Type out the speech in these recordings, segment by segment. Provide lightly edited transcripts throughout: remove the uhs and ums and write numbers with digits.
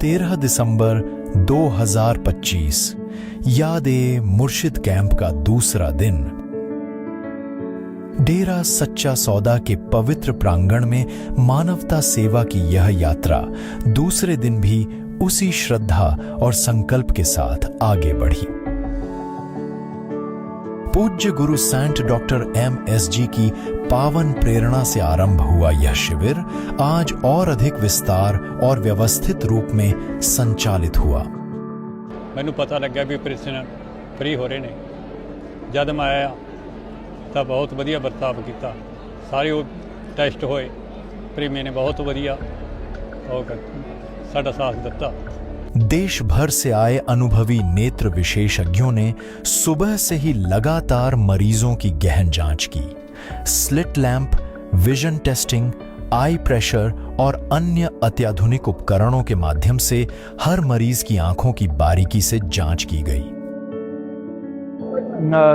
13 दिसंबर 2025 याद-ए-मुर्शिद camp का दूसरा दिन। डेरा सच्चा सौदा के पवित्र प्रांगण में मानवता सेवा की यह यात्रा दूसरे दिन भी उसी श्रद्धा और संकल्प के साथ आगे बढ़ी। पूज्य गुरु सेंट डॉक्टर MSG की पावन प्रेरणा से आरंभ हुआ यह शिविर आज और अधिक विस्तार और व्यवस्थित रूप में संचालित हुआ। मैनू पता लगा भी ऑपरेशन फ्री हो रहे ने। जब मैं आया तो बहुत वधिया बर्ताव किया। सारे वो टैसट होए, प्रेमी ने बहुत वधिया साडा साथ दिता। देश भर से आए अनुभवी नेत्र विशेषज्ञों ने सुबह से ही लगातार मरीजों की गहन जांच की। स्लिट लैंप, विजन टेस्टिंग, आई प्रेशर और अन्य अत्याधुनिक उपकरणों के माध्यम से हर मरीज की आंखों की बारीकी से जांच की गई।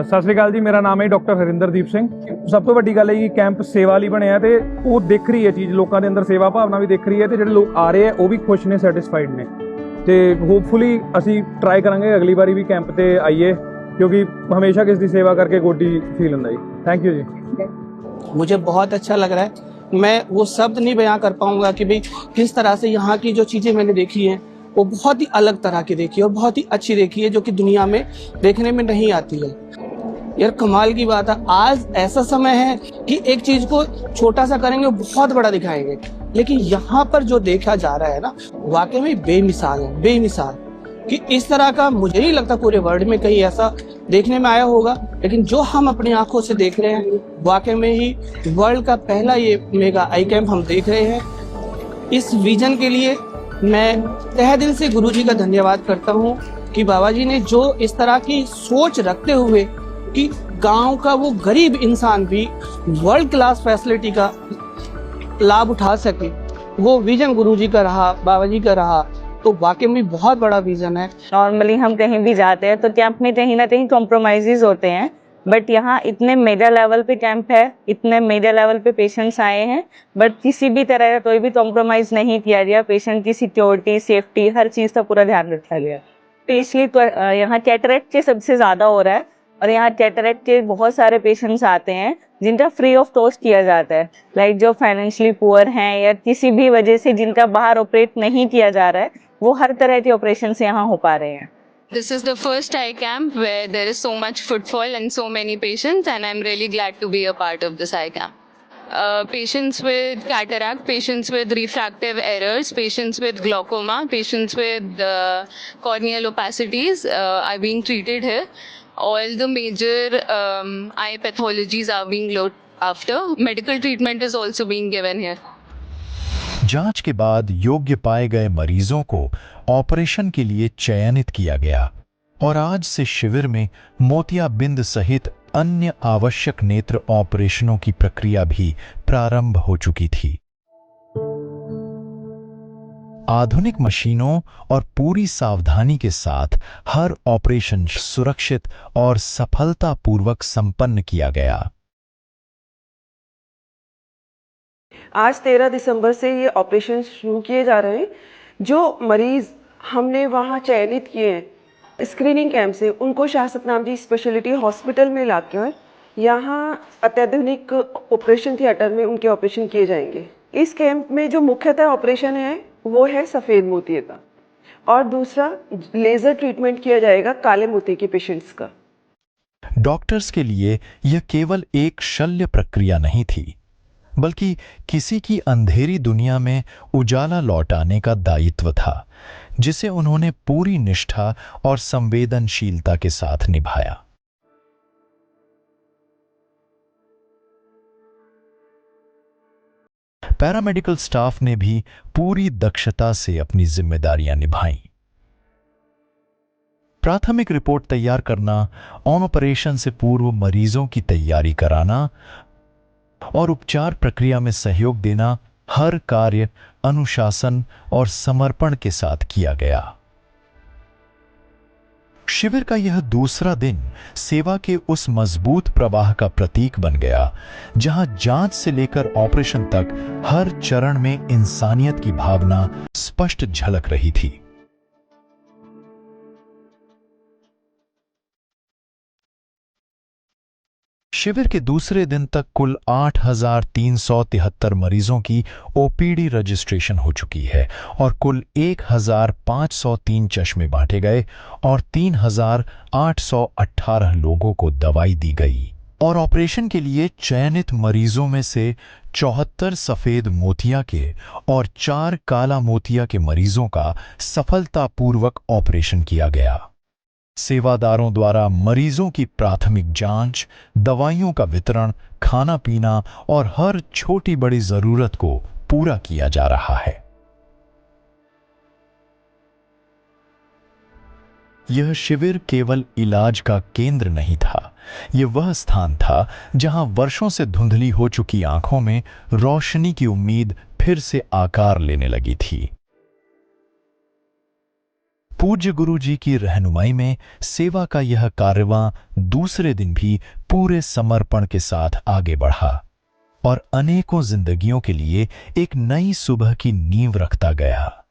सत श्री अकाल जी, मेरा नाम है डॉक्टर हरिंदरदीप सिंह। सब तो वड्डी गल है कि कैंप सेवा ਲਈ ਬਣਿਆ ਤੇ ਉਹ ਦਿਖ ਰਹੀ ਹੈ ਚੀਜ਼, ਲੋਕਾਂ ਦੇ ਅੰਦਰ ਸੇਵਾ ਭਾਵਨਾ ਵੀ ਦਿਖ ਰਹੀ ਹੈ ਤੇ ਜਿਹੜੇ ਲੋਕ ਆ ਰਹੇ ਆ ਉਹ ਵੀ ਖੁਸ਼ ਨੇ, ਸੈਟੀਸਫਾਈਡ ਨੇ ਤੇ ਹੋਪਫੁਲੀ ਅਸੀਂ ਟਰਾਈ ਕਰਾਂਗੇ ਅਗਲੀ ਵਾਰੀ ਵੀ ਕੈਂਪ ਤੇ ਆਈਏ, क्योंकि हमेशा किसी की सेवा करके गोडी फील होता है। थैंक यू जी। मुझे बहुत अच्छा लग रहा है। मैं वो शब्द नहीं बयां कर पाऊंगा कि भाई किस तरह से यहाँ की जो चीज़ें मैंने देखी हैं वो बहुत ही अलग तरह की देखी है और बहुत ही अच्छी देखी है, जो कि दुनिया में देखने में नहीं आती है। यार कमाल की बात है, आज ऐसा समय है कि एक चीज को छोटा सा करेंगे बहुत बड़ा दिखाएंगे, लेकिन यहाँ पर जो देखा जा रहा है ना, वाकई में बेमिसाल है, बेमिसाल। कि इस तरह का मुझे नहीं लगता पूरे वर्ल्ड में कहीं ऐसा देखने में आया होगा, लेकिन जो हम अपनी आंखों से देख रहे हैं वाकई में ही वर्ल्ड का पहला ये मेगा आई कैंप हम देख रहे हैं। इस विजन के लिए मैं तहे दिल से गुरुजी का धन्यवाद करता हूँ कि बाबा जी ने जो इस तरह की सोच रखते हुए कि गांव का वो गरीब इंसान भी वर्ल्ड क्लास फैसिलिटी का लाभ उठा सके, वो विजन गुरुजी का रहा, बाबा जी का रहा, तो वाकई में बहुत बड़ा विजन है। नॉर्मली हम कहीं भी जाते हैं तो कैंप में कहीं ना कहीं कॉम्प्रोमाइजेज होते हैं, बट यहाँ इतने मेजर लेवल पे कैंप है, इतने मेजर लेवल पे पेशेंट्स आए हैं, बट किसी भी तरह का कोई भी कॉम्प्रोमाइज़ नहीं किया गया। पेशेंट की सिक्योरिटी, सेफ्टी, हर चीज़ का पूरा ध्यान रखा गया। स्पेशली तो यहाँ कैटरेक्ट के सबसे ज़्यादा हो रहा है और यहाँ कैटरेक्ट के बहुत सारे पेशेंट्स आते हैं जिनका फ्री ऑफ कॉस्ट किया जाता है। लाइक जो फाइनेंशियली पुअर हैं या किसी भी वजह से जिनका बाहर ऑपरेट नहीं किया जा रहा है, वो हर तरह के ऑपरेशन से यहाँ हो पा रहे हैं। This is the first eye camp where there is so much footfall and so many patients, and I'm really glad to be a part of this eye camp. Patients with cataract, patients with refractive errors, patients with glaucoma, patients with corneal opacities are being treated here. All the major eye pathologies are being looked after. Medical treatment is also being given here. जांच के बाद योग्य पाए गए मरीजों को operation के लिए चयनित किया गया और आज से शिविर में मोतियाबिंद सहित अन्य आवश्यक नेत्र ऑपरेशनों की प्रक्रिया भी प्रारंभ हो चुकी थी। आधुनिक मशीनों और पूरी सावधानी के साथ हर ऑपरेशन सुरक्षित और सफलतापूर्वक संपन्न किया गया। आज 13 दिसंबर से ये ऑपरेशन शुरू किए जा रहे हैं। जो मरीज़ हमने वहाँ चयनित किए हैं स्क्रीनिंग कैंप से, उनको शाह सतनाम जी स्पेशलिटी हॉस्पिटल में लाकर यहाँ अत्याधुनिक ऑपरेशन थिएटर में उनके ऑपरेशन किए जाएंगे। इस कैंप में जो मुख्यतः ऑपरेशन है वो है सफ़ेद मोतिये का, और दूसरा लेज़र ट्रीटमेंट किया जाएगा काले मोतिये के पेशेंट्स का। डॉक्टर्स के लिए यह केवल एक शल्य प्रक्रिया नहीं थी, बल्कि किसी की अंधेरी दुनिया में उजाला लौटाने का दायित्व था, जिसे उन्होंने पूरी निष्ठा और संवेदनशीलता के साथ निभाया। पैरामेडिकल स्टाफ ने भी पूरी दक्षता से अपनी जिम्मेदारियां निभाईं। प्राथमिक रिपोर्ट तैयार करना, ऑन ऑपरेशन से पूर्व मरीजों की तैयारी कराना और उपचार प्रक्रिया में सहयोग देना, हर कार्य अनुशासन और समर्पण के साथ किया गया। शिविर का यह दूसरा दिन सेवा के उस मजबूत प्रवाह का प्रतीक बन गया, जहां जांच से लेकर ऑपरेशन तक हर चरण में इंसानियत की भावना स्पष्ट झलक रही थी। शिविर के दूसरे दिन तक कुल 8,373 मरीजों की ओपीडी रजिस्ट्रेशन हो चुकी है और कुल 1,503 चश्मे बांटे गए और 3,818 लोगों को दवाई दी गई और ऑपरेशन के लिए चयनित मरीजों में से 74 सफेद मोतिया के और 4 काला मोतिया के मरीजों का सफलतापूर्वक ऑपरेशन किया गया। सेवादारों द्वारा मरीजों की प्राथमिक जांच, दवाइयों का वितरण, खाना पीना और हर छोटी बड़ी जरूरत को पूरा किया जा रहा है। यह शिविर केवल इलाज का केंद्र नहीं था, यह वह स्थान था जहां वर्षों से धुंधली हो चुकी आंखों में रोशनी की उम्मीद फिर से आकार लेने लगी थी। पूज्य गुरु जी की रहनुमाई में सेवा का यह कारवां दूसरे दिन भी पूरे समर्पण के साथ आगे बढ़ा और अनेकों जिंदगियों के लिए एक नई सुबह की नींव रखता गया।